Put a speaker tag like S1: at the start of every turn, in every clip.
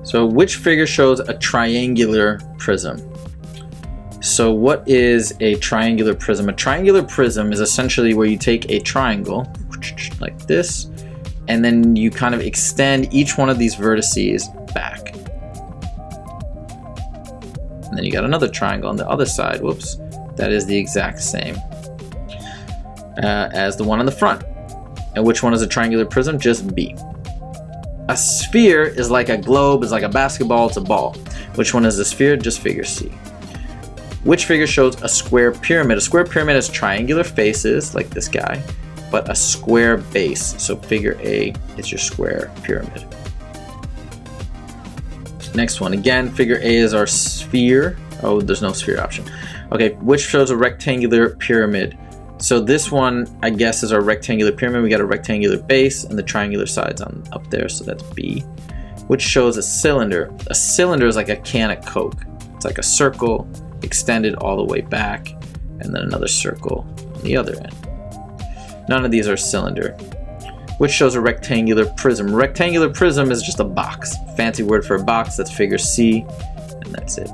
S1: So which figure shows a triangular prism? So what is a triangular prism? A triangular prism is essentially where you take a triangle like this, and then you kind of extend each one of these vertices back. And then you got another triangle on the other side, whoops, that is the exact same as the one on the front. And which one is a triangular prism? Just B. A sphere is like a globe, is like a basketball, it's a ball. Which one is a sphere? Just figure C. Which figure shows a square pyramid? A square pyramid has triangular faces, like this guy, but a square base. So figure A is your square pyramid. Next one, again, figure A is our sphere. Oh, there's no sphere option. Okay, which shows a rectangular pyramid? So this one, I guess, is our rectangular pyramid. We got a rectangular base and the triangular sides on up there, so that's B. Which shows a cylinder. A cylinder is like a can of Coke. It's like a circle extended all the way back, and then another circle on the other end. None of these are cylinder. Which shows a rectangular prism. Rectangular prism is just a box. Fancy word for a box, that's figure C, and that's it.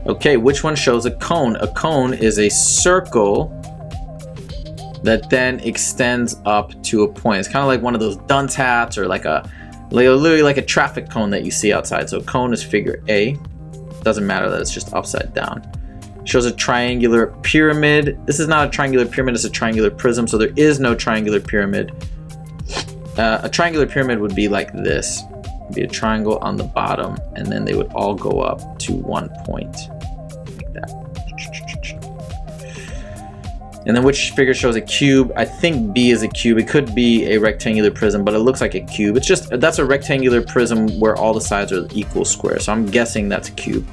S1: Okay, which one shows a cone? A cone is a circle that then extends up to a point. It's kind of like one of those dunce hats, or like literally like a traffic cone that you see outside. So cone is figure A. Doesn't matter that it's just upside down. Shows a triangular pyramid. This is not a triangular pyramid, it's a triangular prism, so there is no triangular pyramid. A triangular pyramid would be like this. It'd be a triangle on the bottom, and then they would all go up to one point, like that. And then which figure shows a cube? I think B is a cube. It could be a rectangular prism, but it looks like a cube. It's just, that's a rectangular prism where all the sides are equal squares, so I'm guessing that's a cube.